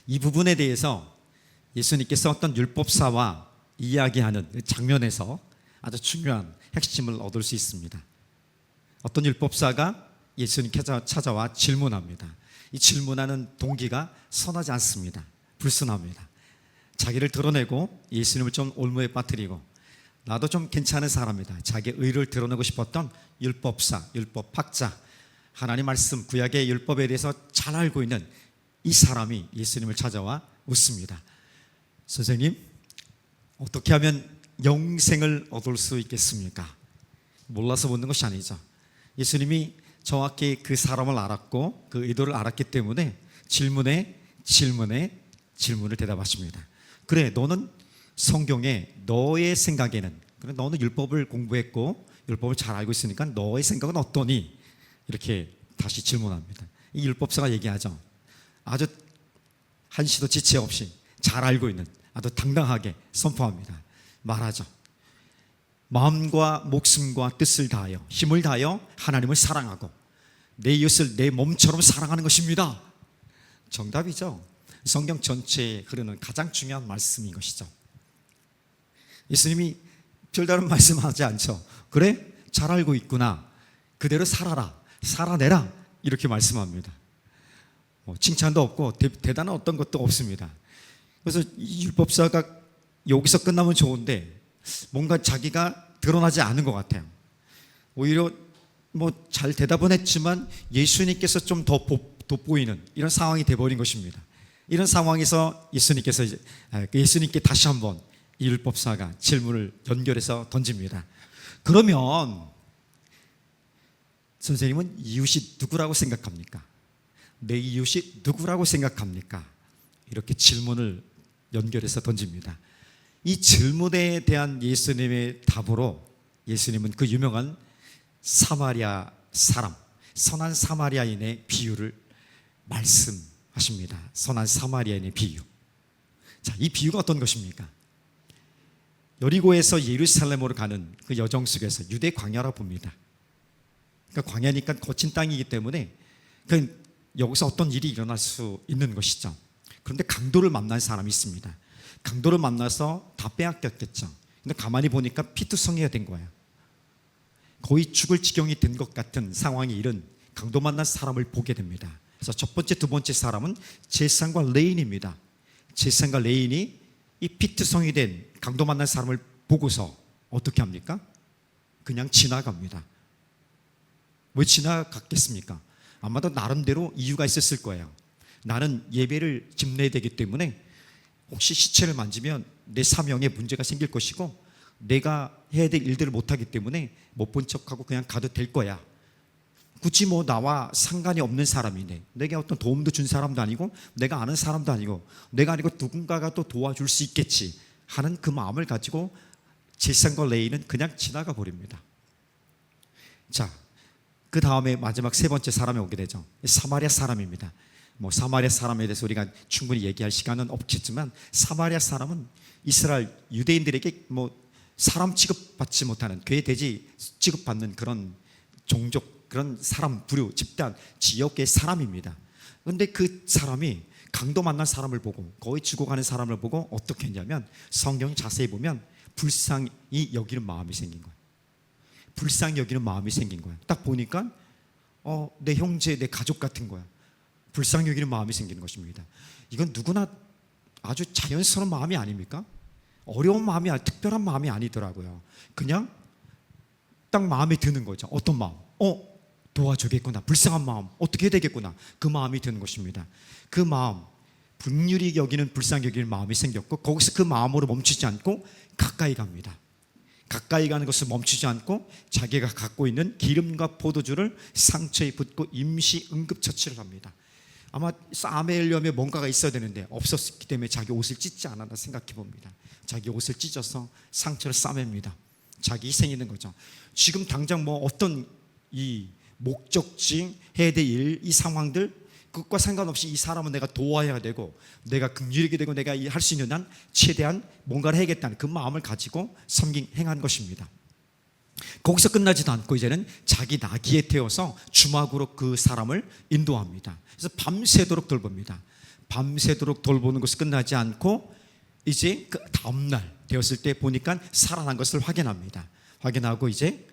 이 부분에 대해서 예수님께서 어떤 율법사와 이야기하는 장면에서 아주 중요한 핵심을 얻을 수 있습니다. 어떤 율법사가 예수님께 찾아와 질문합니다. 이 질문하는 동기가 선하지 않습니다. 불순합니다. 자기를 드러내고 예수님을 좀 올무에 빠뜨리고 나도 좀 괜찮은 사람이다, 자기의 의를 드러내고 싶었던 율법사, 율법학자, 하나님 말씀 구약의 율법에 대해서 잘 알고 있는 이 사람이 예수님을 찾아와 묻습니다. 선생님, 어떻게 하면 영생을 얻을 수 있겠습니까? 몰라서 묻는 것이 아니죠. 예수님이 정확히 그 사람을 알았고 그 의도를 알았기 때문에 질문에 질문을 대답하십니다. 그래, 너는 성경에 너의 생각에는, 그래, 너는 율법을 공부했고 율법을 잘 알고 있으니까 너의 생각은 어떠니? 이렇게 다시 질문합니다. 이 율법사가 얘기하죠. 아주 한시도 지체 없이 잘 알고 있는, 아주 당당하게 선포합니다. 말하죠. 마음과 목숨과 뜻을 다하여 힘을 다하여 하나님을 사랑하고 내 이웃을 내 몸처럼 사랑하는 것입니다. 정답이죠. 성경 전체에 흐르는 가장 중요한 말씀인 것이죠. 예수님이 별다른 말씀하지 않죠. 그래, 잘 알고 있구나, 그대로 살아라, 살아내라, 이렇게 말씀합니다. 칭찬도 없고 대단한 어떤 것도 없습니다. 그래서 이 율법사가 여기서 끝나면 좋은데 뭔가 자기가 드러나지 않은 것 같아요. 오히려 잘 대답은 했지만 예수님께서 좀 더 돋보이는 이런 상황이 돼버린 것입니다. 이런 상황에서 예수님께 다시 한번 이 율법사가 질문을 연결해서 던집니다. 그러면 선생님은 이웃이 누구라고 생각합니까? 내 이웃이 누구라고 생각합니까? 이렇게 질문을 연결해서 던집니다. 이 질문에 대한 예수님의 답으로 예수님은 그 유명한 사마리아 사람, 선한 사마리아인의 비유를 말씀하십니다. 선한 사마리아인의 비유. 자, 이 비유가 어떤 것입니까? 여리고에서 예루살렘으로 가는 그 여정 속에서 유대 광야라 봅니다. 그러니까 광야니까 거친 땅이기 때문에 여기서 어떤 일이 일어날 수 있는 것이죠. 그런데 강도를 만난 사람이 있습니다. 강도를 만나서 다 빼앗겼겠죠. 근데 가만히 보니까 피투성이가 된 거예요. 거의 죽을 지경이 된 것 같은 상황이 이른 강도 만난 사람을 보게 됩니다. 그래서 첫 번째, 두 번째 사람은 제사장과 레인입니다. 제사장과 레인이 이 피투성이 된 강도 만난 사람을 보고서 어떻게 합니까? 그냥 지나갑니다. 왜 지나갔겠습니까? 아마도 나름대로 이유가 있었을 거예요. 나는 예배를 집례해야 되기 때문에 혹시 시체를 만지면 내 사명에 문제가 생길 것이고 내가 해야 될 일들을 못하기 때문에 못 본 척하고 그냥 가도 될 거야. 굳이 나와 상관이 없는 사람이네, 내게 어떤 도움도 준 사람도 아니고 내가 아는 사람도 아니고 내가 아니고 누군가가 또 도와줄 수 있겠지 하는 그 마음을 가지고 제사장과 레위는 그냥 지나가 버립니다. 자, 그 다음에 마지막 세 번째 사람이 오게 되죠. 사마리아 사람입니다. 사마리아 사람에 대해서 우리가 충분히 얘기할 시간은 없겠지만 사마리아 사람은 이스라엘 유대인들에게 사람 취급받지 못하는, 괴 돼지 취급받는 그런 종족, 그런 사람 부류, 집단, 지역의 사람입니다. 그런데 그 사람이 강도 만난 사람을 보고 거의 죽어가는 사람을 보고 어떻게 했냐면 성경 자세히 보면 불쌍히 여기는 마음이 생긴 거예요. 불쌍히 여기는 마음이 생긴 거예요. 딱 보니까 내 형제, 내 가족 같은 거야. 불쌍히 여기는 마음이 생기는 것입니다. 이건 누구나 아주 자연스러운 마음이 아닙니까? 어려운 마음이 특별한 마음이 아니더라고요. 그냥 딱 마음에 드는 거죠. 어떤 마음? 도와주겠구나. 불쌍한 마음. 어떻게 해야 되겠구나. 그 마음이 드는 것입니다. 그 마음, 긍휼히 여기는, 불쌍히 여기는 마음이 생겼고 거기서 그 마음으로 멈추지 않고 가까이 갑니다. 가까이 가는 것을 멈추지 않고 자기가 갖고 있는 기름과 포도주를 상처에 붓고 임시 응급처치를 합니다. 아마 싸매려면 뭔가가 있어야 되는데 없었기 때문에 자기 옷을 찢지 않았나 생각해 봅니다. 자기 옷을 찢어서 상처를 싸맵니다. 자기 희생이 있는 거죠. 지금 당장 어떤 이 목적지, 해야 될 일, 이 상황들, 그것과 상관없이 이 사람은 내가 도와야 되고 내가 긍휼하게 되고 내가 할 수 있는 한 최대한 뭔가를 해야겠다는 그 마음을 가지고 행한 것입니다. 거기서 끝나지도 않고 이제는 자기 나귀에 태워서 주막으로 그 사람을 인도합니다. 그래서 밤새도록 돌봅니다. 밤새도록 돌보는 것이 끝나지 않고 이제 그 다음날 되었을 때 보니까 살아난 것을 확인합니다. 확인하고 이제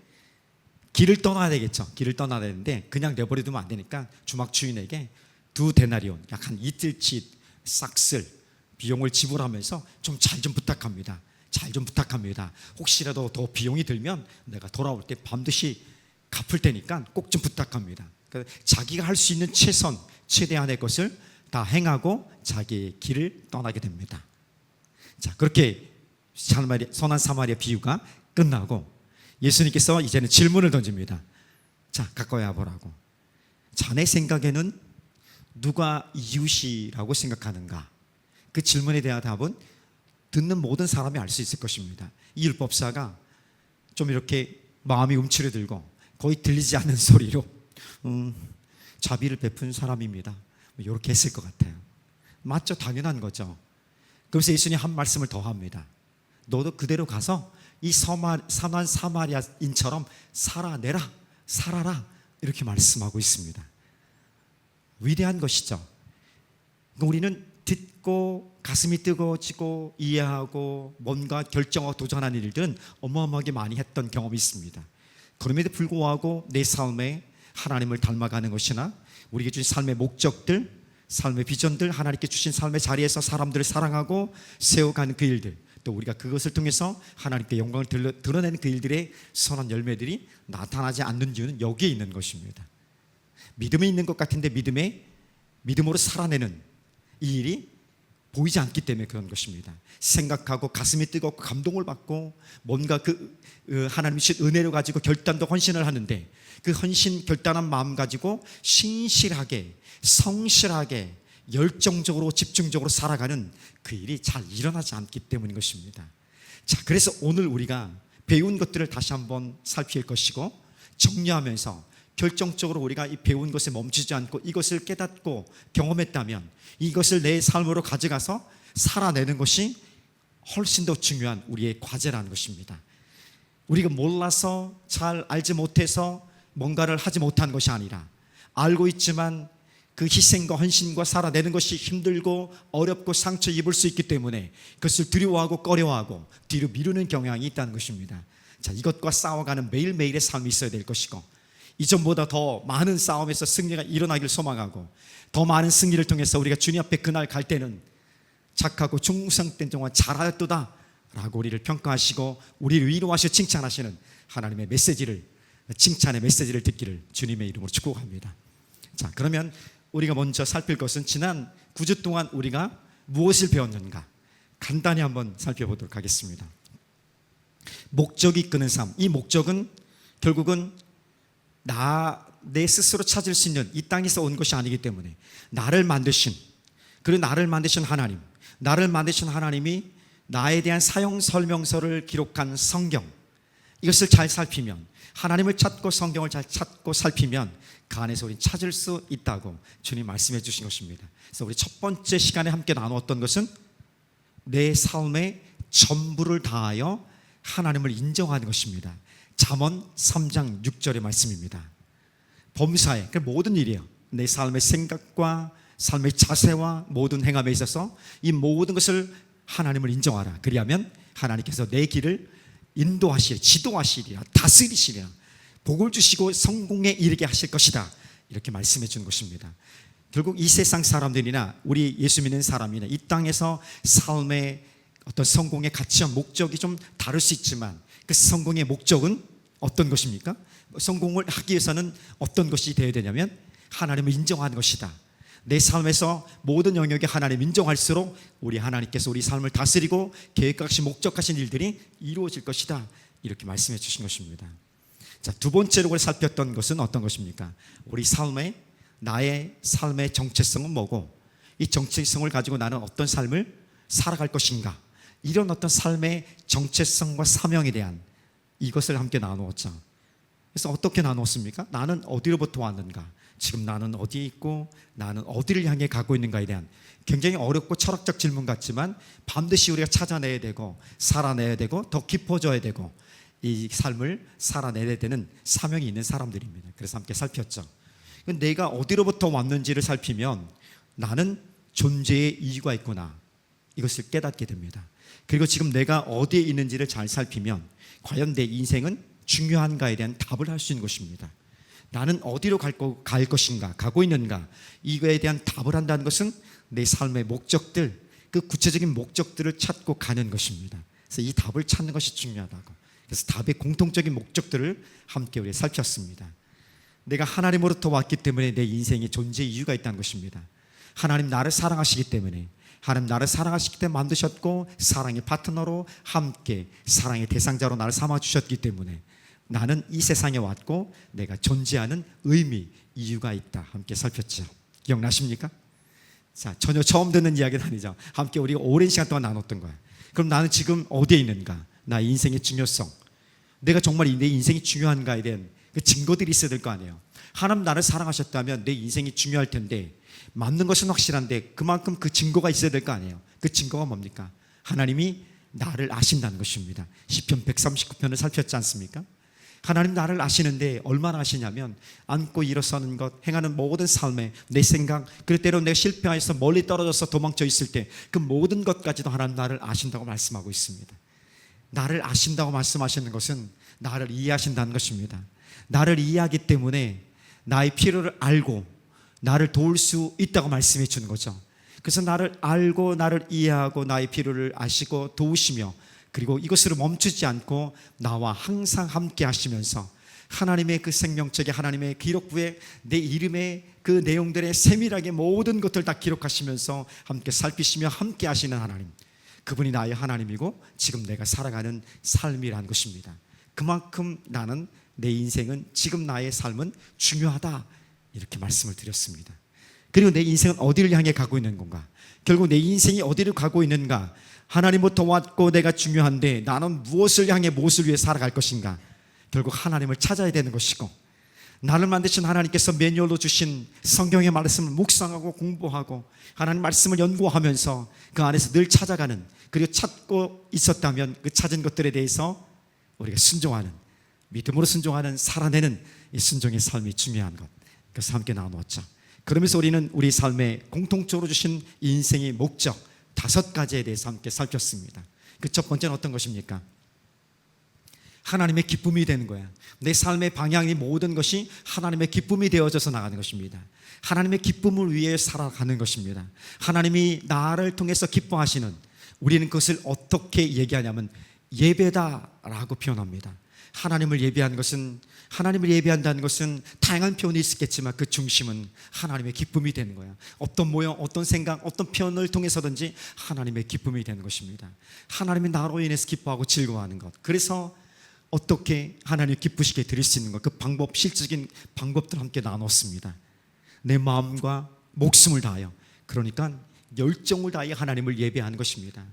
길을 떠나야 되겠죠. 길을 떠나야 되는데 그냥 내버려두면 안 되니까 주막 주인에게 2데나리온, 약 한 이틀치 싹쓸 비용을 지불하면서 좀 잘 좀 부탁합니다. 잘 좀 부탁합니다. 혹시라도 더 비용이 들면 내가 돌아올 때 반드시 갚을 테니까 꼭 좀 부탁합니다. 자기가 할 수 있는 최선, 최대한의 것을 다 행하고 자기의 길을 떠나게 됩니다. 자, 그렇게 선한 사마리아 비유가 끝나고 예수님께서 이제는 질문을 던집니다. 자, 가까이 와보라고. 자네 생각에는 누가 이웃이라고 생각하는가? 그 질문에 대한 답은 듣는 모든 사람이 알 수 있을 것입니다. 이 율법사가 좀 이렇게 마음이 움츠러들고 거의 들리지 않는 소리로 자비를 베푼 사람입니다, 이렇게 했을 것 같아요. 맞죠? 당연한 거죠. 그래서 예수님이 한 말씀을 더 합니다. 너도 그대로 가서 이 선한 사마리아인처럼 살아라 이렇게 말씀하고 있습니다. 위대한 것이죠. 우리는 듣고 가슴이 뜨거워지고 이해하고 뭔가 결정하고 도전하는 일들은 어마어마하게 많이 했던 경험이 있습니다. 그럼에도 불구하고 내 삶에 하나님을 닮아가는 것이나 우리에게 주신 삶의 목적들, 삶의 비전들, 하나님께 주신 삶의 자리에서 사람들을 사랑하고 세워가는 그 일들, 또 우리가 그것을 통해서 하나님께 영광을 드러내는 그 일들의 선한 열매들이 나타나지 않는 이유는 여기에 있는 것입니다. 믿음이 있는 것 같은데 믿음으로 살아내는 이 일이 보이지 않기 때문에 그런 것입니다. 생각하고 가슴이 뜨겁고 감동을 받고 뭔가 하나님이 주신 은혜를 가지고 결단도 헌신을 하는데 그 헌신 결단한 마음 가지고 신실하게 성실하게 열정적으로 집중적으로 살아가는 그 일이 잘 일어나지 않기 때문인 것입니다. 자, 그래서 오늘 우리가 배운 것들을 다시 한번 살필 것이고 정리하면서 결정적으로 우리가 이 배운 것에 멈추지 않고 이것을 깨닫고 경험했다면 이것을 내 삶으로 가져가서 살아내는 것이 훨씬 더 중요한 우리의 과제라는 것입니다. 우리가 몰라서 잘 알지 못해서 뭔가를 하지 못한 것이 아니라 알고 있지만 그 희생과 헌신과 살아내는 것이 힘들고 어렵고 상처 입을 수 있기 때문에 그것을 두려워하고 꺼려하고 뒤로 미루는 경향이 있다는 것입니다. 자, 이것과 싸워가는 매일매일의 삶이 있어야 될 것이고 이전보다 더 많은 싸움에서 승리가 일어나길 소망하고 더 많은 승리를 통해서 우리가 주님 앞에 그날 갈 때는 착하고 충성된 동안 잘하였도다 라고 우리를 평가하시고 우리를 위로하시고 칭찬하시는 하나님의 메시지를, 칭찬의 메시지를 듣기를 주님의 이름으로 축복합니다. 자, 그러면 우리가 먼저 살필 것은 지난 9주 동안 우리가 무엇을 배웠는가 간단히 한번 살펴보도록 하겠습니다. 목적이 이끄는 삶, 이 목적은 결국은 내 스스로 찾을 수 있는 이 땅에서 온 것이 아니기 때문에 나를 만드신, 그리고 나를 만드신 하나님, 나를 만드신 하나님이 나에 대한 사용 설명서를 기록한 성경, 이것을 잘 살피면, 하나님을 찾고 성경을 잘 찾고 살피면 그 안에서 우리는 찾을 수 있다고 주님 말씀해 주신 것입니다. 그래서 우리 첫 번째 시간에 함께 나누었던 것은 내 삶의 전부를 다하여 하나님을 인정하는 것입니다. 잠언 3장 6절의 말씀입니다. 범사에, 모든 일이에요. 내 삶의 생각과 삶의 자세와 모든 행함에 있어서 이 모든 것을 하나님을 인정하라. 그리하면 하나님께서 내 길을 인도하시리, 지도하시리라, 다스리시리라, 복을 주시고 성공에 이르게 하실 것이다. 이렇게 말씀해 주는 것입니다. 결국 이 세상 사람들이나 우리 예수 믿는 사람이나 이 땅에서 삶의 어떤 성공의 가치와 목적이 좀 다를 수 있지만 그 성공의 목적은 어떤 것입니까? 성공을 하기 위해서는 어떤 것이 되어야 되냐면 하나님을 인정하는 것이다. 내 삶에서 모든 영역에 하나님을 인정할수록 우리 하나님께서 우리 삶을 다스리고 계획하신 목적하신 일들이 이루어질 것이다. 이렇게 말씀해 주신 것입니다. 자, 두 번째로 우리가 살폈던 것은 어떤 것입니까? 우리 나의 삶의 정체성은 뭐고 이 정체성을 가지고 나는 어떤 삶을 살아갈 것인가, 이런 어떤 삶의 정체성과 사명에 대한 이것을 함께 나누었죠. 그래서 어떻게 나누었습니까? 나는 어디로부터 왔는가, 지금 나는 어디에 있고 나는 어디를 향해 가고 있는가에 대한 굉장히 어렵고 철학적 질문 같지만 반드시 우리가 찾아내야 되고 살아내야 되고 더 깊어져야 되고 이 삶을 살아내야 되는 사명이 있는 사람들입니다. 그래서 함께 살폈죠. 내가 어디로부터 왔는지를 살피면 나는 존재의 이유가 있구나, 이것을 깨닫게 됩니다. 그리고 지금 내가 어디에 있는지를 잘 살피면 과연 내 인생은 중요한가에 대한 답을 할 수 있는 것입니다. 나는 어디로 갈 것인가, 가고 있는가, 이거에 대한 답을 한다는 것은 내 삶의 목적들, 그 구체적인 목적들을 찾고 가는 것입니다. 그래서 이 답을 찾는 것이 중요하다고. 그래서 답의 공통적인 목적들을 함께 우리 살폈습니다. 내가 하나님으로부터 왔기 때문에 내 인생에 존재 이유가 있다는 것입니다. 하나님 나를 사랑하시기 때문에, 하나님 나를 사랑하시기 때문에 만드셨고, 사랑의 파트너로 함께 사랑의 대상자로 나를 삼아주셨기 때문에 나는 이 세상에 왔고 내가 존재하는 의미, 이유가 있다, 함께 살폈죠. 기억나십니까? 자, 전혀 처음 듣는 이야기는 아니죠. 함께 우리가 오랜 시간 동안 나눴던 거예요. 그럼 나는 지금 어디에 있는가, 나의 인생의 중요성, 내가 정말 내 인생이 중요한가에 대한 그 증거들이 있어야 될 거 아니에요. 하나님 나를 사랑하셨다면 내 인생이 중요할 텐데, 맞는 것은 확실한데 그만큼 그 증거가 있어야 될 거 아니에요. 그 증거가 뭡니까? 하나님이 나를 아신다는 것입니다. 시편 139편을 살폈지 않습니까? 하나님 나를 아시는데 얼마나 아시냐면, 앉고 일어서는 것, 행하는 모든 삶에 내 생각, 그럴 때로 내가 실패해서 멀리 떨어져서 도망쳐 있을 때 그 모든 것까지도 하나님 나를 아신다고 말씀하고 있습니다. 나를 아신다고 말씀하시는 것은 나를 이해하신다는 것입니다. 나를 이해하기 때문에 나의 필요를 알고 나를 도울 수 있다고 말씀해 주는 거죠. 그래서 나를 알고 나를 이해하고 나의 필요를 아시고 도우시며, 그리고 이것으로 멈추지 않고 나와 항상 함께 하시면서 하나님의 그 생명책에, 하나님의 기록부에 내 이름의 그 내용들의 세밀하게 모든 것들 다 기록하시면서 함께 살피시며 함께 하시는 하나님, 그분이 나의 하나님이고 지금 내가 살아가는 삶이란 것입니다. 그만큼 나는, 내 인생은, 지금 나의 삶은 중요하다, 이렇게 말씀을 드렸습니다. 그리고 내 인생은 어디를 향해 가고 있는 건가? 결국 내 인생이 어디를 가고 있는가? 하나님부터 왔고 내가 중요한데 나는 무엇을 향해, 무엇을 위해 살아갈 것인가? 결국 하나님을 찾아야 되는 것이고, 나를 만드신 하나님께서 매뉴얼로 주신 성경의 말씀을 묵상하고 공부하고 하나님 말씀을 연구하면서 그 안에서 늘 찾아가는, 그리고 찾고 있었다면 그 찾은 것들에 대해서 우리가 순종하는, 믿음으로 순종하는, 살아내는 이 순종의 삶이 중요한 것, 그래서 함께 나누었죠. 그러면서 우리는 우리 삶에 공통적으로 주신 인생의 목적 5가지에 대해서 함께 살폈습니다. 그 첫 번째는 어떤 것입니까? 하나님의 기쁨이 되는 거야. 내 삶의 방향이, 모든 것이 하나님의 기쁨이 되어져서 나가는 것입니다. 하나님의 기쁨을 위해 살아가는 것입니다. 하나님이 나를 통해서 기뻐하시는, 우리는 그것을 어떻게 얘기하냐면 예배다라고 표현합니다. 하나님을 예배한다는 것은 다양한 표현이 있겠지만 그 중심은 하나님의 기쁨이 되는 거야. 어떤 모형, 어떤 생각, 어떤 표현을 통해서든지 하나님의 기쁨이 되는 것입니다. 하나님이 나로 인해서 기뻐하고 즐거워하는 것. 그래서 어떻게 하나님 기쁘시게 드릴 수 있는 것, 그 방법, 실질적인 방법들 함께 나눴습니다. 내 마음과 목숨을 다하여, 그러니까 열정을 다하여 하나님을 예배하는 것입니다.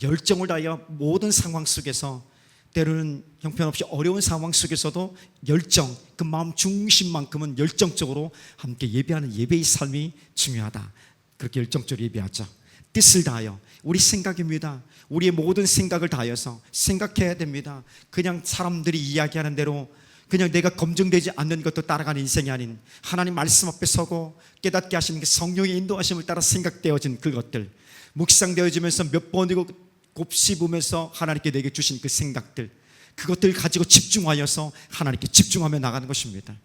열정을 다하여 모든 상황 속에서, 때로는 형편없이 어려운 상황 속에서도 열정, 그 마음 중심만큼은 열정적으로 함께 예배하는 예배의 삶이 중요하다. 그렇게 열정적으로 예배하자. 뜻을 다하여, 우리 생각입니다. 우리의 모든 생각을 다하여서 생각해야 됩니다. 그냥 사람들이 이야기하는 대로 그냥 내가 검증되지 않는 것도 따라가는 인생이 아닌, 하나님 말씀 앞에 서고 깨닫게 하시는 그 성령의 인도하심을 따라 생각되어진 그것들, 묵상되어지면서 몇 번이고 곱씹으면서 하나님께 내게 주신 그 생각들, 그것들 가지고 집중하여서 하나님께 집중하며 나가는 것입니다.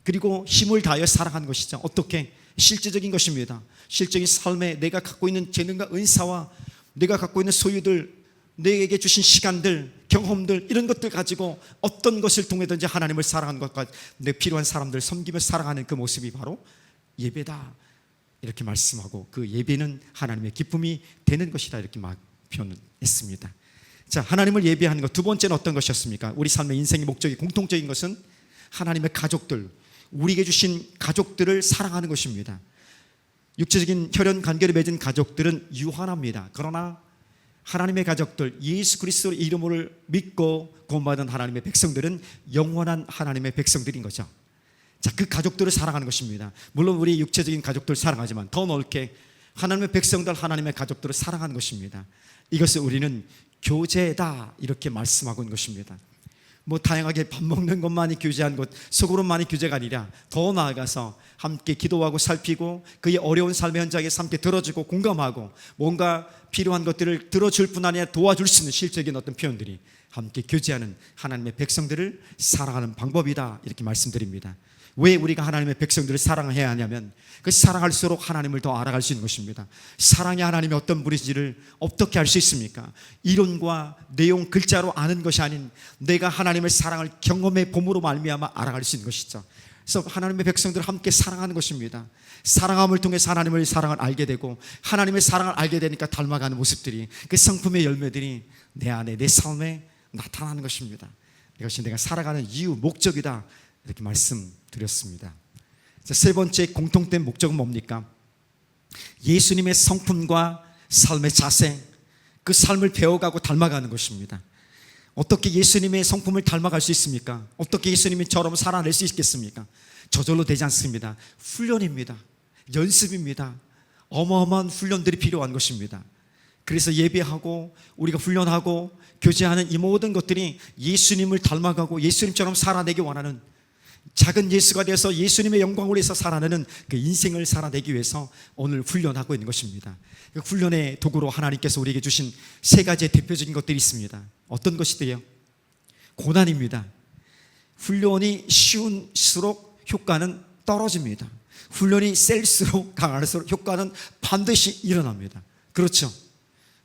그리고 힘을 다하여 살아가는 것이죠. 어떻게? 실제적인 것입니다. 실제적인 삶에 내가 갖고 있는 재능과 은사와 내가 갖고 있는 소유들, 내게 주신 시간들, 경험들, 이런 것들 가지고 어떤 것을 통해든지 하나님을 사랑하는 것과 내 필요한 사람들 섬기며 살아가는 그 모습이 바로 예배다, 이렇게 말씀하고, 그 예배는 하나님의 기쁨이 되는 것이다, 이렇게 표현했습니다. 자, 하나님을 예배하는 것, 두 번째는 어떤 것이었습니까? 우리 삶의 인생의 목적이 공통적인 것은 하나님의 가족들, 우리에게 주신 가족들을 사랑하는 것입니다. 육체적인 혈연 관계를 맺은 가족들은 유한합니다. 그러나 하나님의 가족들, 예수 그리스도의 이름을 믿고 구원받은 하나님의 백성들은 영원한 하나님의 백성들인 거죠. 자, 그 가족들을 사랑하는 것입니다. 물론 우리 육체적인 가족들 사랑하지만 더 넓게 하나님의 백성들, 하나님의 가족들을 사랑하는 것입니다. 이것을 우리는 교제다, 이렇게 말씀하고 있는 것입니다. 뭐 다양하게 밥 먹는 것만이 교제한 것, 속으로만이 교제가 아니라 더 나아가서 함께 기도하고 살피고 그의 어려운 삶의 현장에서 함께 들어주고 공감하고 뭔가 필요한 것들을 들어줄 뿐 아니라 도와줄 수 있는 실적인 어떤 표현들이 함께 교제하는 하나님의 백성들을 사랑하는 방법이다, 이렇게 말씀드립니다. 왜 우리가 하나님의 백성들을 사랑해야 하냐면 그 사랑할수록 하나님을 더 알아갈 수 있는 것입니다. 사랑이 하나님이 어떤 분이신지를 어떻게 알 수 있습니까? 이론과 내용 글자로 아는 것이 아닌 내가 하나님의 사랑을 경험해 봄으로 말미암아 알아갈 수 있는 것이죠. 그래서 하나님의 백성들을 함께 사랑하는 것입니다. 사랑함을 통해서 하나님의 사랑을 알게 되고 하나님의 사랑을 알게 되니까 닮아가는 모습들이, 그 성품의 열매들이 내 안에, 내 삶에 나타나는 것입니다. 이것이 내가 살아가는 이유, 목적이다, 이렇게 말씀드렸습니다. 세 번째 공통된 목적은 뭡니까? 예수님의 성품과 삶의 자세, 그 삶을 배워가고 닮아가는 것입니다. 어떻게 예수님의 성품을 닮아갈 수 있습니까? 어떻게 예수님처럼 살아낼 수 있겠습니까? 저절로 되지 않습니다. 훈련입니다. 연습입니다. 어마어마한 훈련들이 필요한 것입니다. 그래서 예배하고 우리가 훈련하고 교제하는 이 모든 것들이 예수님을 닮아가고 예수님처럼 살아내기 원하는, 작은 예수가 되어서 예수님의 영광을 위해서 살아내는 그 인생을 살아내기 위해서 오늘 훈련하고 있는 것입니다. 그 훈련의 도구로 하나님께서 우리에게 주신 세 가지의 대표적인 것들이 있습니다. 어떤 것이돼요? 고난입니다. 훈련이 쉬울수록 효과는 떨어집니다. 훈련이 셀수록 강할수록 효과는 반드시 일어납니다. 그렇죠?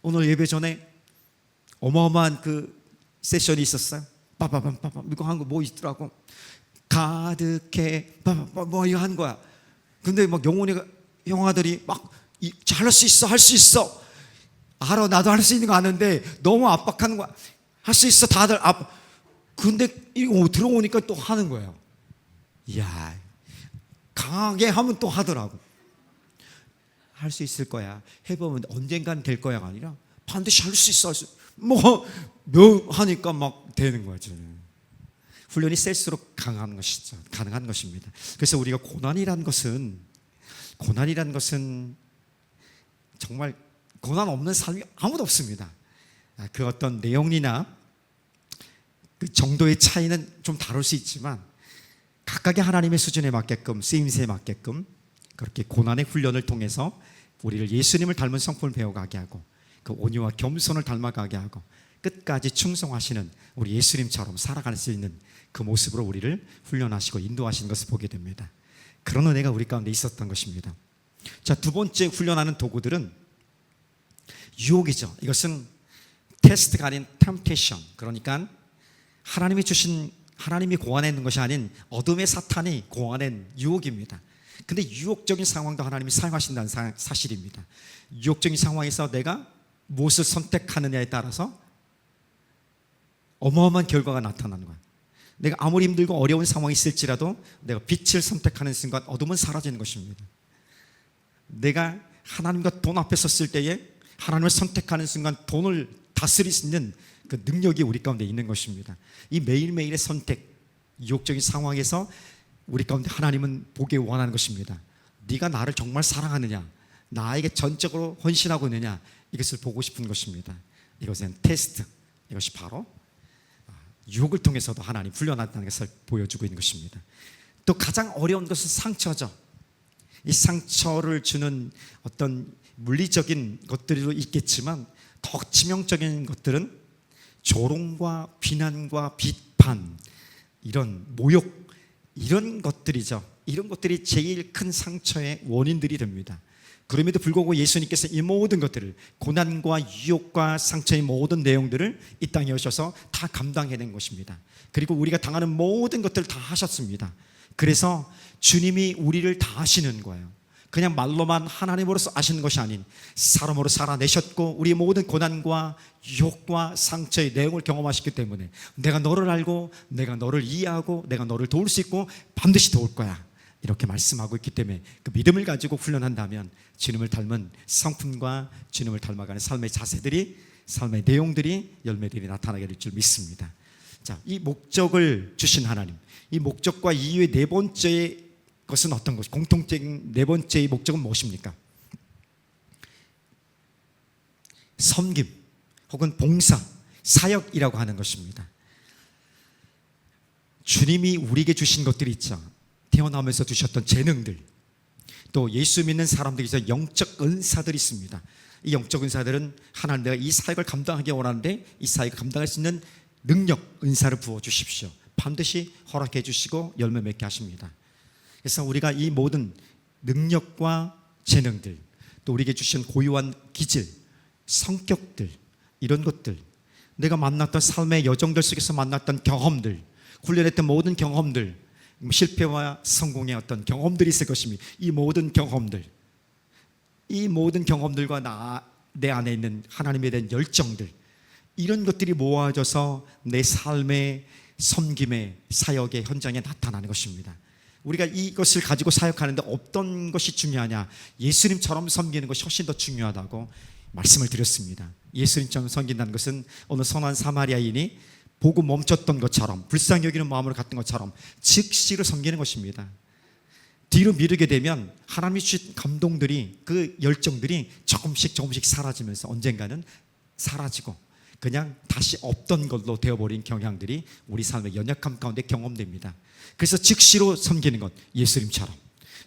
오늘 예배 전에 어마어마한 그 세션이 있었어요. 빠바밤 이거 한 거 뭐 있더라고. 가득해 뭐 이거 한 거야. 근데 막 영화들이 막 잘할 수 있어, 할 수 있어, 알아, 나도 할 수 있는 거 아는데 너무 압박하는 거야. 할 수 있어 다들 근데 이거 들어오니까 또 하는 거예요. 이야, 강하게 하면 또 하더라고. 할 수 있을 거야, 해보면 언젠간 될 거야가 아니라 반드시 할 수 있어, 뭐 하니까 막 되는 거죠. 훈련이 셀수록 강한 것이죠. 가능한 것입니다. 그래서 우리가 고난이란 것은 정말 고난 없는 삶이 아무도 없습니다. 그 어떤 내용이나 그 정도의 차이는 좀 다를 수 있지만 각각의 하나님의 수준에 맞게끔, 쓰임새에 맞게끔 그렇게 고난의 훈련을 통해서 우리를 예수님을 닮은 성품을 배워가게 하고 그 온유와 겸손을 닮아가게 하고 끝까지 충성하시는 우리 예수님처럼 살아갈 수 있는 그 모습으로 우리를 훈련하시고 인도하시는 것을 보게 됩니다. 그런 은혜가 우리 가운데 있었던 것입니다. 자, 두 번째 훈련하는 도구들은 유혹이죠. 이것은 테스트가 아닌 템테이션, 그러니까 하나님이 고안해 것이 아닌 어둠의 사탄이 고안한 유혹입니다. 근데 유혹적인 상황도 하나님이 사용하신다는 사실입니다. 유혹적인 상황에서 내가 무엇을 선택하느냐에 따라서 어마어마한 결과가 나타나는 거야. 내가 아무리 힘들고 어려운 상황이 있을지라도 내가 빛을 선택하는 순간 어둠은 사라지는 것입니다. 내가 하나님과 돈 앞에 섰을 때에 하나님을 선택하는 순간 돈을 다스릴 수 있는 그 능력이 우리 가운데 있는 것입니다. 이 매일매일의 선택, 유혹적인 상황에서 우리 가운데 하나님은 보기 원하는 것입니다. 네가 나를 정말 사랑하느냐, 나에게 전적으로 헌신하고 있느냐, 이것을 보고 싶은 것입니다. 이것은 테스트, 이것이 바로 유혹을 통해서도 하나님 훈련한다는 것을 보여주고 있는 것입니다. 또 가장 어려운 것은 상처죠. 이 상처를 주는 어떤 물리적인 것들도 있겠지만 더 치명적인 것들은 조롱과 비난과 비판, 이런 모욕, 이런 것들이죠. 이런 것들이 제일 큰 상처의 원인들이 됩니다. 그럼에도 불구하고 예수님께서 이 모든 것들을, 고난과 유혹과 상처의 모든 내용들을 이 땅에 오셔서 다 감당해낸 것입니다. 그리고 우리가 당하는 모든 것들을 다 하셨습니다. 그래서 주님이 우리를 다 아시는 거예요. 그냥 말로만 하나님으로서 아시는 것이 아닌 사람으로 살아내셨고 우리의 모든 고난과 유혹과 상처의 내용을 경험하셨기 때문에 내가 너를 알고 내가 너를 이해하고 내가 너를 도울 수 있고 반드시 도울 거야, 이렇게 말씀하고 있기 때문에 그 믿음을 가지고 훈련한다면 주님을 닮은 성품과 주님을 닮아가는 삶의 자세들이, 삶의 내용들이, 열매들이 나타나게 될 줄 믿습니다. 자, 이 목적을 주신 하나님, 이 목적과 이유의 네 번째 것은 어떤 것이, 공통적인 네 번째의 목적은 무엇입니까? 섬김 혹은 봉사, 사역이라고 하는 것입니다. 주님이 우리에게 주신 것들이 있죠. 태어나면서 주셨던 재능들, 또 예수 믿는 사람들에게서 영적 은사들이 있습니다. 이 영적 은사들은 하나님, 내가 이 사역을 감당하기 원하는데 이 사역을 감당할 수 있는 능력, 은사를 부어주십시오. 반드시 허락해 주시고 열매 맺게 하십니다. 그래서 우리가 이 모든 능력과 재능들, 또 우리에게 주신 고유한 기질, 성격들, 이런 것들, 내가 만났던 삶의 여정들 속에서 만났던 경험들, 훈련했던 모든 경험들, 실패와 성공의 어떤 경험들이 있을 것입니다. 이 모든 경험들과 내 안에 있는 하나님에 대한 열정들, 이런 것들이 모아져서 내 삶의 섬김의 사역의 현장에 나타나는 것입니다. 우리가 이것을 가지고 사역하는데 어떤 것이 중요하냐? 예수님처럼 섬기는 것이 훨씬 더 중요하다고 말씀을 드렸습니다. 예수님처럼 섬긴다는 것은 어느 선한 사마리아인이 보고 멈췄던 것처럼, 불쌍히 여기는 마음으로 갔던 것처럼 즉시로 섬기는 것입니다. 뒤로 미루게 되면 하나님이 주신 감동들이, 그 열정들이 조금씩 사라지면서 언젠가는 사라지고 그냥 다시 없던 걸로 되어버린 경향들이 우리 삶의 연약함 가운데 경험됩니다. 그래서 즉시로 섬기는 것, 예수님처럼.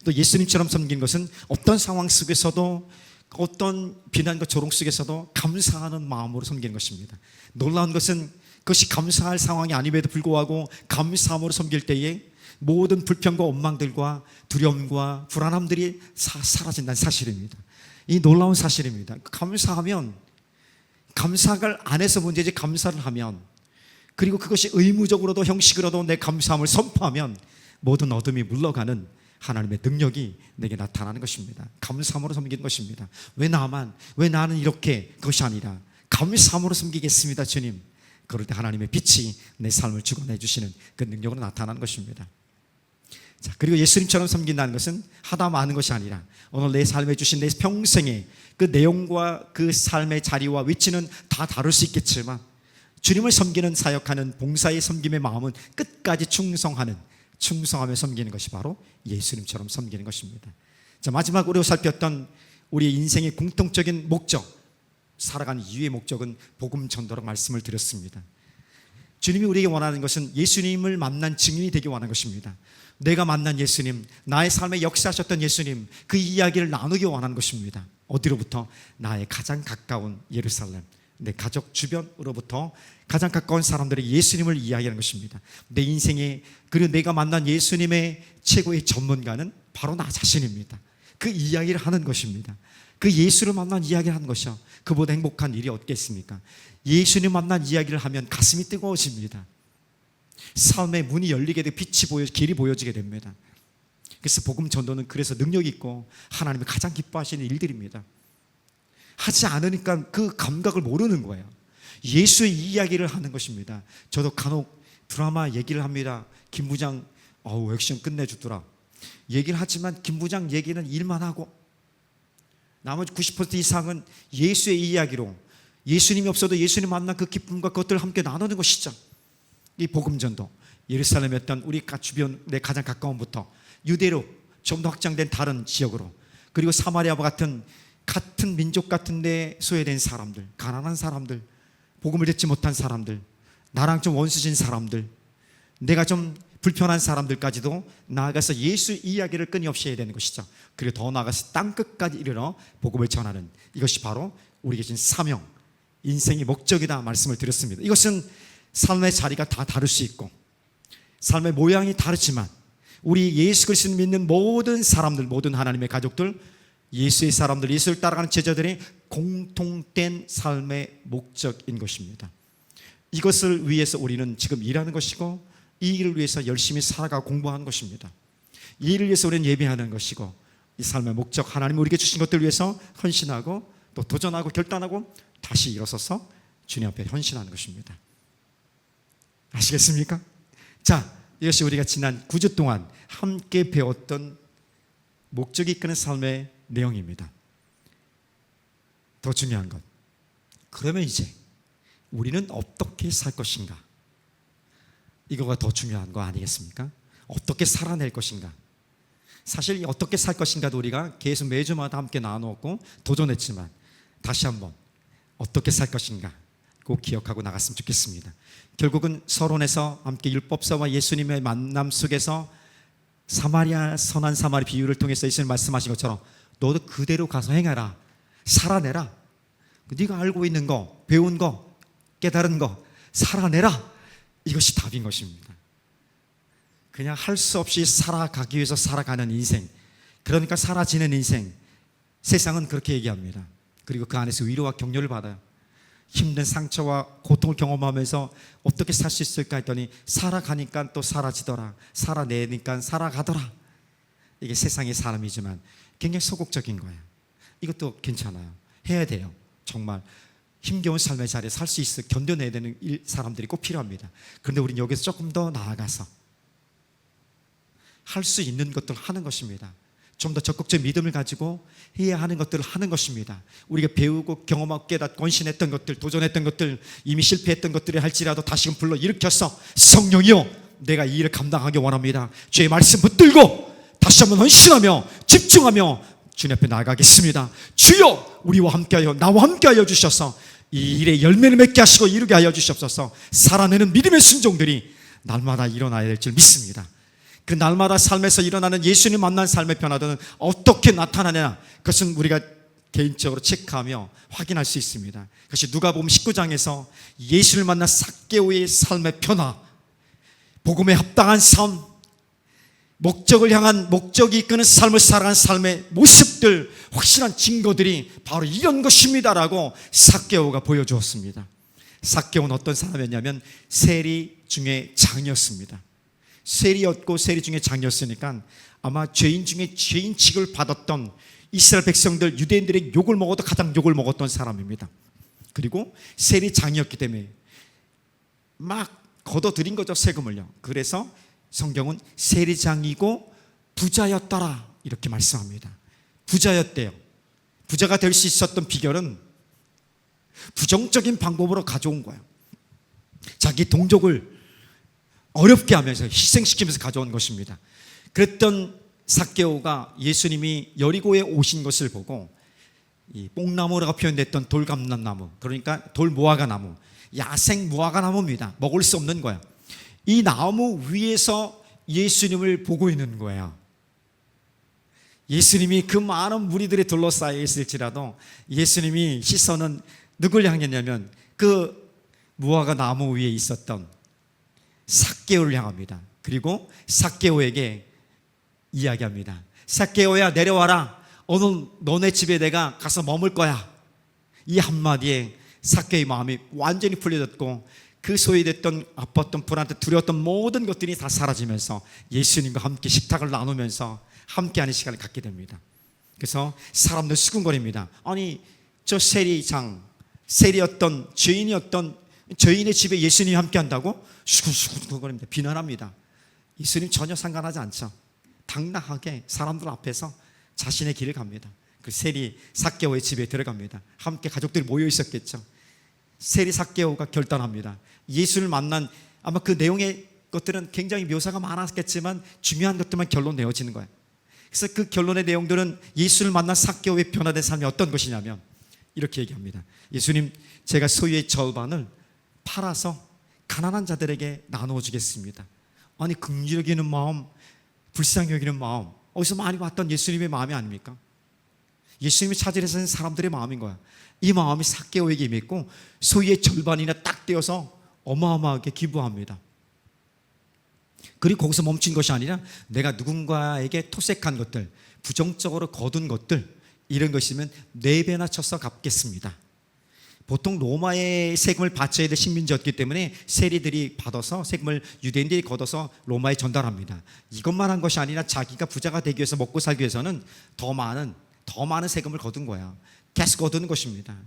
또 예수님처럼 섬기는 것은 어떤 상황 속에서도, 어떤 비난과 조롱 속에서도 감사하는 마음으로 섬기는 것입니다. 놀라운 것은 그것이 감사할 상황이 아님에도 불구하고 감사함으로 섬길 때에 모든 불평과 원망들과 두려움과 불안함들이 사라진다는 사실입니다. 이 놀라운 사실입니다. 감사하면, 감사를 안 해서 문제지, 감사를 하면, 그리고 그것이 의무적으로도 형식으로도 내 감사함을 선포하면 모든 어둠이 물러가는 하나님의 능력이 내게 나타나는 것입니다. 감사함으로 섬기는 것입니다. 왜 나는 이렇게, 그것이 아니라 감사함으로 섬기겠습니다, 주님. 그럴 때 하나님의 빛이 내 삶을 주관해 주시는 그 능력으로 나타나는 것입니다. 자, 그리고 예수님처럼 섬긴다는 것은 하다 마는 것이 아니라 오늘 내 삶에 주신 내 평생의 그 내용과 그 삶의 자리와 위치는 다 다를 수 있겠지만 주님을 섬기는, 사역하는 봉사의 섬김의 마음은 끝까지 충성하며 섬기는 것이 바로 예수님처럼 섬기는 것입니다. 자, 마지막으로 살폈던 우리의 인생의 공통적인 목적, 살아가는 이유의 목적은 복음 전도라고 말씀을 드렸습니다. 주님이 우리에게 원하는 것은 예수님을 만난 증인이 되기 원하는 것입니다. 내가 만난 예수님, 나의 삶에 역사하셨던 예수님, 그 이야기를 나누기 원하는 것입니다. 어디로부터? 나의 가장 가까운 예루살렘, 내 가족 주변으로부터 가장 가까운 사람들의 예수님을 이야기하는 것입니다. 내 인생에, 그리고 내가 만난 예수님의 최고의 전문가는 바로 나 자신입니다. 그 이야기를 하는 것입니다. 그 예수를 만난 이야기를 하는 것이요, 그보다 행복한 일이 없겠습니까? 예수님 만난 이야기를 하면 가슴이 뜨거워집니다. 삶의 문이 열리게 되고 길이 보여지게 됩니다. 그래서 복음 전도는 그래서 능력이 있고 하나님이 가장 기뻐하시는 일들입니다. 하지 않으니까 그 감각을 모르는 거예요. 예수의 이야기를 하는 것입니다. 저도 간혹 드라마 얘기를 합니다. 김 부장 액션 끝내주더라 얘기를 하지만 김 부장 얘기는 일만 하고 나머지 90% 이상은 예수의 이야기로, 예수님이 없어도 예수님 만난 그 기쁨과 그것들을 함께 나누는 것이죠. 이 복음전도, 예루살렘이었던 우리 주변 내 가장 가까운부터 유대로 좀 더 확장된 다른 지역으로, 그리고 사마리아와 같은 민족 같은 데 소외된 사람들, 가난한 사람들, 복음을 듣지 못한 사람들, 나랑 좀 원수진 사람들, 내가 좀 불편한 사람들까지도 나아가서 예수 이야기를 끊임없이 해야 되는 것이죠. 그리고 더 나아가서 땅끝까지 이르러 복음을 전하는, 이것이 바로 우리에게 준 사명, 인생의 목적이다 말씀을 드렸습니다. 이것은 삶의 자리가 다 다를 수 있고 삶의 모양이 다르지만 우리 예수 그리스도를 믿는 모든 사람들, 모든 하나님의 가족들, 예수의 사람들, 예수를 따라가는 제자들의 공통된 삶의 목적인 것입니다. 이것을 위해서 우리는 지금 일하는 것이고 이 일을 위해서 열심히 살아가고 공부하는 것입니다. 이 일을 위해서 우리는 예배하는 것이고 이 삶의 목적, 하나님이 우리에게 주신 것들을 위해서 헌신하고 또 도전하고 결단하고 다시 일어서서 주님 앞에 헌신하는 것입니다. 아시겠습니까? 자, 이것이 우리가 지난 9주 동안 함께 배웠던 목적이 이끄는 삶의 내용입니다. 더 중요한 것, 그러면 이제 우리는 어떻게 살 것인가? 이거가 더 중요한 거 아니겠습니까? 어떻게 살아낼 것인가? 사실 어떻게 살 것인가도 우리가 계속 매주마다 함께 나누었고 도전했지만 다시 한번 어떻게 살 것인가? 꼭 기억하고 나갔으면 좋겠습니다. 결국은 서론에서 함께 율법사와 예수님의 만남 속에서 사마리아 선한 사마리 비유를 통해서 예수님 말씀하신 것처럼 너도 그대로 가서 행해라, 살아내라. 네가 알고 있는 거, 배운 거, 깨달은 거 살아내라. 이것이 답인 것입니다. 그냥 할 수 없이 살아가기 위해서 살아가는 인생, 그러니까 사라지는 인생, 세상은 그렇게 얘기합니다. 그리고 그 안에서 위로와 격려를 받아요. 힘든 상처와 고통을 경험하면서 어떻게 살 수 있을까 했더니 살아가니까 또 사라지더라, 살아내니까 살아가더라. 이게 세상의 사람이지만 굉장히 소극적인 거예요. 이것도 괜찮아요. 해야 돼요. 정말 힘겨운 삶의 자리에 살 수 있어 견뎌내야 되는 사람들이 꼭 필요합니다. 그런데 우리는 여기서 조금 더 나아가서 할 수 있는 것들을 하는 것입니다. 좀 더 적극적인 믿음을 가지고 해야 하는 것들을 하는 것입니다. 우리가 배우고 경험하고 깨닫고 헌신했던 것들, 도전했던 것들, 이미 실패했던 것들을 할지라도 다시금 불러 일으켜서 성령이여 내가 이 일을 감당하기 원합니다. 주의 말씀 붙들고 다시 한번 헌신하며 집중하며 주님 앞에 나아가겠습니다. 주여 우리와 함께하여 나와 함께하여 주셔서 이 일에 열매를 맺게 하시고 이루게 하여 주시옵소서. 살아내는 믿음의 순종들이 날마다 일어나야 될 줄 믿습니다. 그 날마다 삶에서 일어나는 예수님 만난 삶의 변화들은 어떻게 나타나냐, 그것은 우리가 개인적으로 체크하며 확인할 수 있습니다. 그것이 누가복음 19장에서 예수를 만난 삭개오의 삶의 변화, 복음에 합당한 삶, 목적을 향한 목적이 이끄는 삶을 살아가는 삶의 모습들, 확실한 증거들이 바로 이런 것입니다라고 삭개오가 보여주었습니다. 삭개오는 어떤 사람이었냐면 세리 중에 장이었습니다. 세리였고 세리 중에 장이었으니까 아마 죄인 중에 죄인 취급을 받았던 이스라엘 백성들, 유대인들의 욕을 먹어도 가장 욕을 먹었던 사람입니다. 그리고 세리 장이었기 때문에 막 걷어들인 거죠, 세금을요. 그래서 성경은 세리장이고 부자였더라 이렇게 말씀합니다. 부자였대요. 부자가 될 수 있었던 비결은 부정적인 방법으로 가져온 거예요. 자기 동족을 어렵게 하면서 희생시키면서 가져온 것입니다. 그랬던 삭개오가 예수님이 여리고에 오신 것을 보고 이 뽕나무라고 표현됐던 돌감람나무, 그러니까 돌무화과 나무, 야생 무화과 나무입니다. 먹을 수 없는 거예요. 이 나무 위에서 예수님을 보고 있는 거예요. 예수님이 그 많은 무리들이 둘러싸여 있을지라도 예수님이 시선은 누굴 향했냐면 그 무화과 나무 위에 있었던 삭개오를 향합니다. 그리고 삭개오에게 이야기합니다. 삭개오야 내려와라. 오늘 너네 집에 내가 가서 머물 거야. 이 한마디에 삭개오의 마음이 완전히 풀려졌고 그 소외됐던 아팠던 불안했던 두려웠던 모든 것들이 다 사라지면서 예수님과 함께 식탁을 나누면서 함께하는 시간을 갖게 됩니다. 그래서 사람들 수군거립니다. 아니 저 세리장, 세리였던 죄인이었던 죄인의 집에 예수님이 함께한다고 수군수군거립니다. 비난합니다. 예수님 전혀 상관하지 않죠. 당당하게 사람들 앞에서 자신의 길을 갑니다. 그 세리 삭개오의 집에 들어갑니다. 함께 가족들이 모여 있었겠죠. 세리 삭개오가 결단합니다. 예수를 만난, 아마 그 내용의 것들은 굉장히 묘사가 많았겠지만 중요한 것들만 결론 내어지는 거예요. 그래서 그 결론의 내용들은 예수를 만난 삭개오의 변화된 삶이 어떤 것이냐면 이렇게 얘기합니다. 예수님, 제가 소유의 절반을 팔아서 가난한 자들에게 나누어 주겠습니다. 아니 긍휼히 여기는 마음, 불쌍히 여기는 마음, 어디서 많이 봤던 예수님의 마음이 아닙니까? 예수님이 찾으려는 사람들의 마음인 거야. 이 마음이 삭개오에게 임했고 소유의 절반이나 딱 떼어서 어마어마하게 기부합니다. 그리고 거기서 멈춘 것이 아니라 내가 누군가에게 토색한 것들, 부정적으로 거둔 것들, 이런 것이면 4배나 쳐서 갚겠습니다. 보통 로마의 세금을 바쳐야 될 식민지였기 때문에 세리들이 받아서 세금을 유대인들이 걷어서 로마에 전달합니다. 이것만 한 것이 아니라 자기가 부자가 되기 위해서, 먹고 살기 위해서는 더 많은 세금을 거둔 거야. 계속 거두는 것입니다.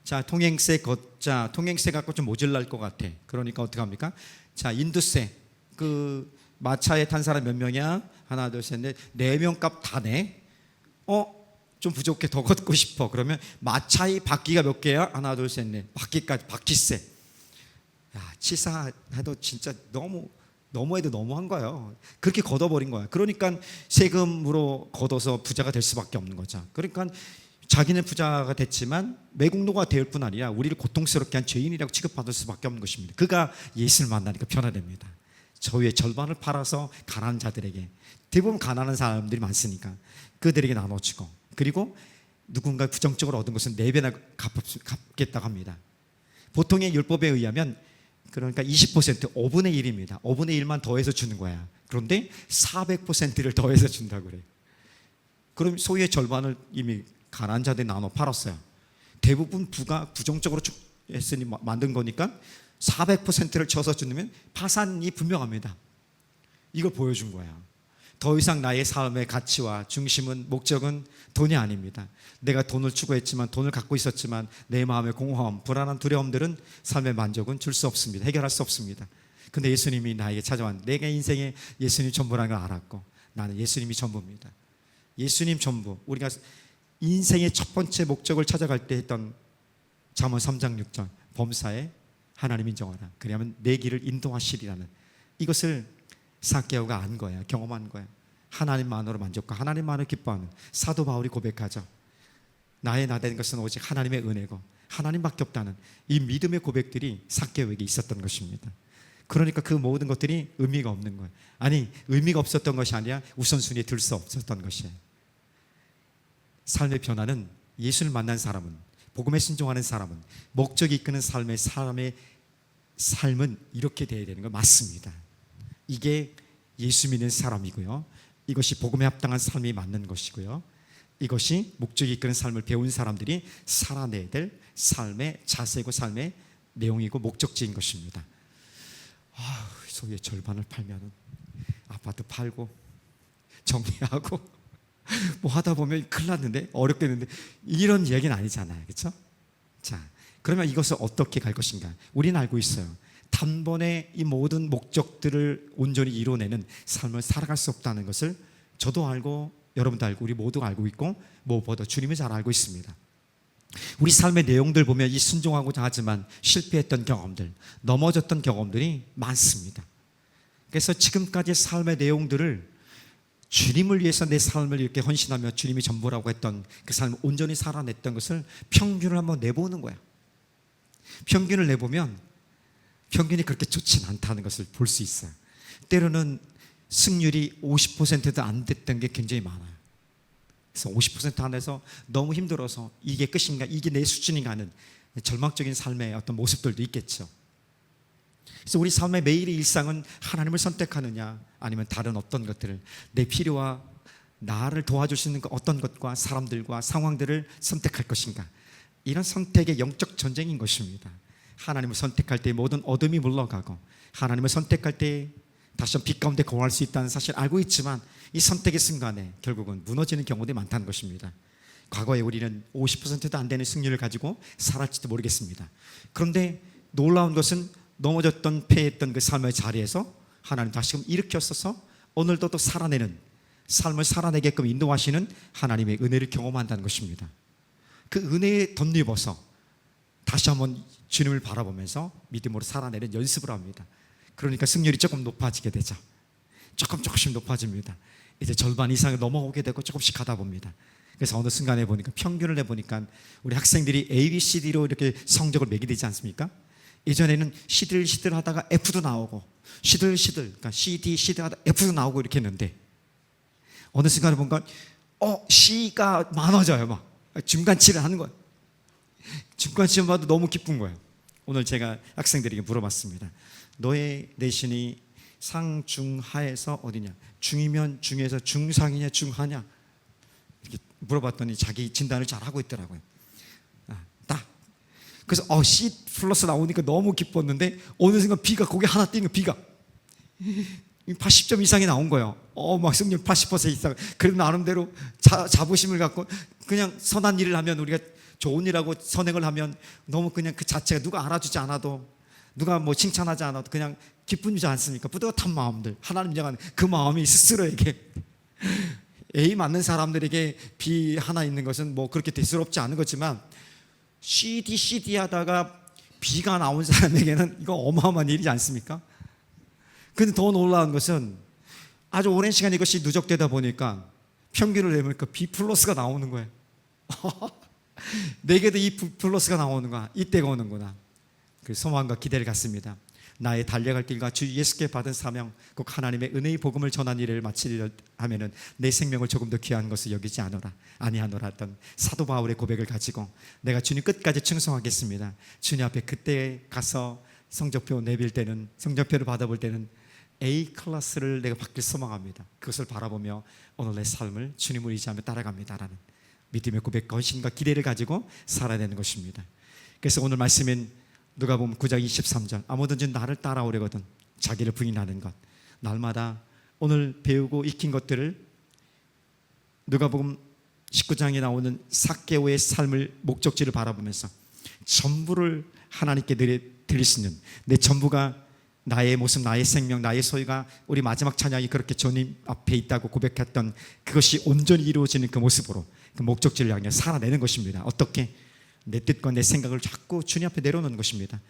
자, 통행세 걷자. 통행세 갖고 좀 모질랄 것 같아. 그러니까 어떻게 합니까? 자, 인두세. 그 마차에 탄 사람 몇 명이야? 하나, 둘, 셋, 넷. 4명 값 다 내. 좀 부족해, 더 걷고 싶어. 그러면 마차의 바퀴가 몇 개야? 하나, 둘, 셋, 넷. 바퀴까지, 바퀴세. 야, 치사해도 진짜 너무해도 너무한 거예요. 그렇게 걷어버린 거야. 그러니까 세금으로 걷어서 부자가 될 수밖에 없는 거죠. 그러니까 자기는 부자가 됐지만 매국노가 될 뿐 아니라 우리를 고통스럽게 한 죄인이라고 취급받을 수밖에 없는 것입니다. 그가 예수를 만나니까 변화됩니다. 저희의 절반을 팔아서 가난한 자들에게, 대부분 가난한 사람들이 많으니까 그들에게 나눠주고, 그리고 누군가 부정적으로 얻은 것은 4배나 갚겠다고 합니다. 보통의 율법에 의하면 그러니까 20%, 5분의 1입니다. 5분의 1만 더해서 주는 거야. 그런데 400%를 더해서 준다고 그래요. 그럼 소유의 절반을 이미 가난한 자들이 나눠 팔았어요. 대부분 부가 부정적으로 했으니 만든 거니까 400%를 쳐서 주면 파산이 분명합니다. 이걸 보여준 거야. 더 이상 나의 삶의 가치와 중심은, 목적은 돈이 아닙니다. 내가 돈을 추구했지만, 돈을 갖고 있었지만 내 마음의 공허함, 불안한 두려움들은 삶의 만족은 줄 수 없습니다. 해결할 수 없습니다. 근데 예수님이 나에게 찾아왔는데, 내가 인생에 예수님 전부라는 걸 알았고, 나는 예수님이 전부입니다. 예수님 전부. 우리가 인생의 첫 번째 목적을 찾아갈 때 했던 잠언 3장 6절, 범사에 하나님 인정하라. 그러면 내 길을 인도하시리라는, 이것을 사개오가 안 거야. 경험한 거야. 하나님만으로 만족과 하나님만으로 기뻐하는 사도 바울이 고백하죠. 나의 나 된 것은 오직 하나님의 은혜고 하나님밖에 없다는 이 믿음의 고백들이 사개오에게 있었던 것입니다. 그러니까 그 모든 것들이 의미가 없는 거예요. 아니, 의미가 없었던 것이 아니라 우선순위에 들 수 없었던 것이에요. 삶의 변화는, 예수를 만난 사람은, 복음에 순종하는 사람은, 목적이 이끄는 사람의 삶은 이렇게 되어야 되는 거 맞습니다. 이게 예수 믿는 사람이고요, 이것이 복음에 합당한 삶이 맞는 것이고요, 이것이 목적이 이끄는 삶을 배운 사람들이 살아내야 될 삶의 자세고 삶의 내용이고 목적지인 것입니다. 소유의 절반을 팔면 아파트 팔고 정리하고 뭐 하다 보면 큰일 났는데, 어렵겠는데, 이런 이야기는 아니잖아요. 그렇죠? 자, 그러면 이것을 어떻게 갈 것인가? 우리는 알고 있어요. 단번에 이 모든 목적들을 온전히 이뤄내는 삶을 살아갈 수 없다는 것을 저도 알고, 여러분도 알고, 우리 모두가 알고 있고, 무엇보다 주님이 잘 알고 있습니다. 우리 삶의 내용들 보면 이 순종하고자 하지만 실패했던 경험들, 넘어졌던 경험들이 많습니다. 그래서 지금까지의 삶의 내용들을 주님을 위해서 내 삶을 이렇게 헌신하며 주님이 전부라고 했던 그 삶을 온전히 살아냈던 것을 평균을 한번 내보는 거야. 평균을 내보면 평균이 그렇게 좋진 않다는 것을 볼 수 있어요. 때로는 승률이 50%도 안 됐던 게 굉장히 많아요. 그래서 50% 안에서 너무 힘들어서 이게 끝인가, 이게 내 수준인가 하는 절망적인 삶의 어떤 모습들도 있겠죠. 그래서 우리 삶의 매일의 일상은 하나님을 선택하느냐, 아니면 다른 어떤 것들을, 내 필요와 나를 도와줄 수 있는 어떤 것과 사람들과 상황들을 선택할 것인가, 이런 선택의 영적 전쟁인 것입니다. 하나님을 선택할 때 모든 어둠이 물러가고, 하나님을 선택할 때 다시 한번 빛 가운데 거할 수 있다는 사실 알고 있지만, 이 선택의 순간에 결국은 무너지는 경우들이 많다는 것입니다. 과거에 우리는 50%도 안 되는 승률을 가지고 살았지도 모르겠습니다. 그런데 놀라운 것은 넘어졌던, 패했던 그 삶의 자리에서 하나님 다시금 일으켰어서 오늘도 또 살아내는, 삶을 살아내게끔 인도하시는 하나님의 은혜를 경험한다는 것입니다. 그 은혜에 덧입어서 다시 한번 주님을 바라보면서 믿음으로 살아내는 연습을 합니다. 그러니까 승률이 조금 높아지게 되죠. 조금씩 높아집니다. 이제 절반 이상을 넘어오게 되고 조금씩 가다 봅니다. 그래서 어느 순간에 보니까, 평균을 내보니까 우리 학생들이 A, B, C, D로 이렇게 성적을 매기게 되지 않습니까? 예전에는 시들 하다가 F도 나오고, 시들 그러니까 C, D 하다 F도 나오고 이렇게 했는데, 어느 순간에 보니까 C가 많아져요. 막 중간치를 하는 거예요. 중간치만 봐도 너무 기쁜 거예요. 오늘 제가 학생들에게 물어봤습니다. 너의 내신이 상중하에서 어디냐? 중이면 중에서 중상이냐 중하냐? 이렇게 물어봤더니 자기 진단을 잘 하고 있더라고요. 딱. 그래서 C 플러스 나오니까 너무 기뻤는데, 어느 순간 B가 거기 하나 띄는 거, B가 80점 이상이 나온 거예요. 막 승률 80% 이상. 그래도 나름대로 자부심을 갖고, 그냥 선한 일을 하면, 우리가 좋은 일하고 선행을 하면 너무 그냥 그 자체가 누가 알아주지 않아도, 누가 뭐 칭찬하지 않아도 그냥 기쁨이지 않습니까? 뿌듯한 마음들, 하나님 인정하는 그 마음이 스스로에게, A 맞는 사람들에게 B 하나 있는 것은 뭐 그렇게 대수롭지 않은 거지만, CD 하다가 B가 나온 사람에게는 이거 어마어마한 일이지 않습니까? 근데 더 놀라운 것은 아주 오랜 시간 이것이 누적되다 보니까 평균을 내보니까 B 플러스가 나오는 거예요. 내게도 이 플러스가 나오는구나, 이때가 오는구나. 그 소망과 기대를 갖습니다. 나의 달려갈 길과 주 예수께 받은 사명, 꼭 하나님의 은혜의 복음을 전하는 일을 마치려 하면은 내 생명을 조금 더 귀한 것을 여기지 아니하노라 했던 사도 바울의 고백을 가지고 내가 주님 끝까지 충성하겠습니다. 주님 앞에 그때 가서 성적표 내빌 때는, 성적표를 받아볼 때는 A 클래스를 내가 받길 소망합니다. 그것을 바라보며 오늘 내 삶을 주님을 의지하며 따라갑니다라는 믿음의 고백과 헌신과 기대를 가지고 살아야 되는 것입니다. 그래서 오늘 말씀인 누가복음 9장 23절, 아무든지 나를 따라오려거든 자기를 부인하는 것. 날마다 오늘 배우고 익힌 것들을 누가복음 19장에 나오는 삭개오의 삶을, 목적지를 바라보면서 전부를 하나님께 드릴 수 있는, 내 전부가 나의 모습, 나의 생명, 나의 소유가 우리 마지막 찬양이 그렇게 주님 앞에 있다고 고백했던 그것이 온전히 이루어지는 그 모습으로 그 목적지를 향해 살아내는 것입니다. 어떻게? 내 뜻과 내 생각을 자꾸 주님 앞에 내려놓는 것입니다.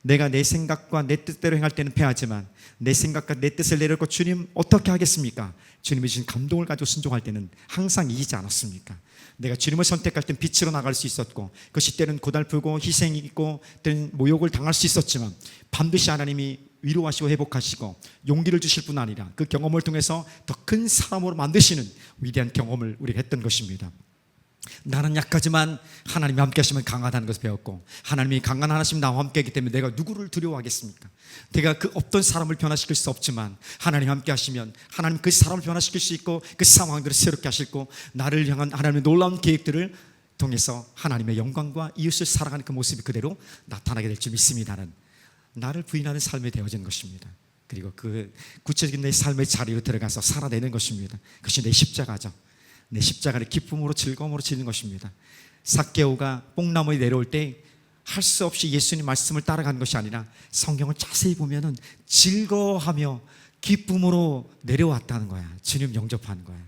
내가 내 생각과 내 뜻대로 행할 때는 패하지만 내 생각과 내 뜻을 내려놓고 주님 어떻게 하겠습니까? 주님이 주신 감동을 가지고 순종할 때는 항상 이기지 않았습니까? 내가 주님을 선택할 땐 빛으로 나갈 수 있었고, 그것이 때는 고달프고 희생이 있고 때는 모욕을 당할 수 있었지만 반드시 하나님이 위로하시고 회복하시고 용기를 주실 뿐 아니라 그 경험을 통해서 더 큰 사람으로 만드시는 위대한 경험을 우리가 했던 것입니다. 나는 약하지만 하나님이 함께 하시면 강하다는 것을 배웠고, 하나님이 강한 하나님 나와 함께 하기 때문에 내가 누구를 두려워하겠습니까? 내가 그 어떤 사람을 변화시킬 수 없지만 하나님 함께 하시면 하나님 그 사람을 변화시킬 수 있고 그 상황들을 새롭게 하시고 나를 향한 하나님의 놀라운 계획들을 통해서 하나님의 영광과 이웃을 사랑하는 그 모습이 그대로 나타나게 될 줄 믿습니다는 나를 부인하는 삶이 되어진 것입니다. 그리고 그 구체적인 내 삶의 자리로 들어가서 살아내는 것입니다. 그것이 내 십자가죠. 내 십자가를 기쁨으로 즐거움으로 지는 것입니다. 삭개오가 뽕나무에 내려올 때 할 수 없이 예수님 말씀을 따라가는 것이 아니라 성경을 자세히 보면은 즐거워하며 기쁨으로 내려왔다는 거야. 주님 영접하는 거야.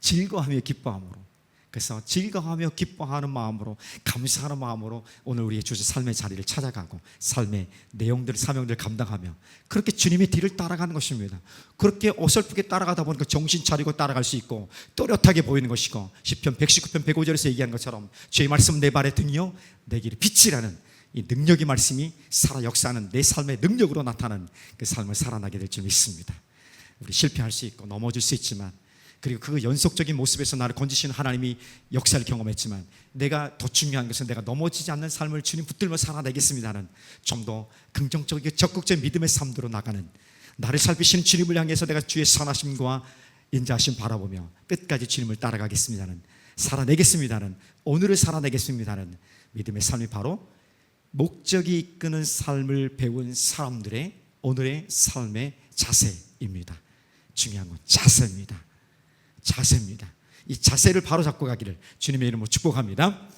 즐거워하며 기뻐함으로. 그래서 즐거워하며 기뻐하는 마음으로, 감사하는 마음으로 오늘 우리의 주제 삶의 자리를 찾아가고 삶의 내용들, 사명들을 감당하며 그렇게 주님의 뒤를 따라가는 것입니다. 그렇게 어설프게 따라가다 보니까 정신 차리고 따라갈 수 있고 또렷하게 보이는 것이고, 시편 119편 105절에서 얘기한 것처럼 주의 말씀 내 발의 등이요 내 길의 빛이라는 이 능력의 말씀이 살아 역사하는 내 삶의 능력으로 나타나는 그 삶을 살아나게 될 줄 믿습니다. 우리 실패할 수 있고 넘어질 수 있지만, 그리고 그 연속적인 모습에서 나를 건지시는 하나님이 역사를 경험했지만, 내가 더 중요한 것은 내가 넘어지지 않는 삶을 주님 붙들며 살아내겠습니다는 좀 더 긍정적이고 적극적인 믿음의 삶으로 나가는, 나를 살피시는 주님을 향해서 내가 주의 선하심과 인자하심 바라보며 끝까지 주님을 따라가겠습니다는, 살아내겠습니다는, 오늘을 살아내겠습니다는 믿음의 삶이 바로 목적이 이끄는 삶을 배운 사람들의 오늘의 삶의 자세입니다. 중요한 건 자세입니다. 자세입니다. 이 자세를 바로 잡고 가기를 주님의 이름으로 축복합니다.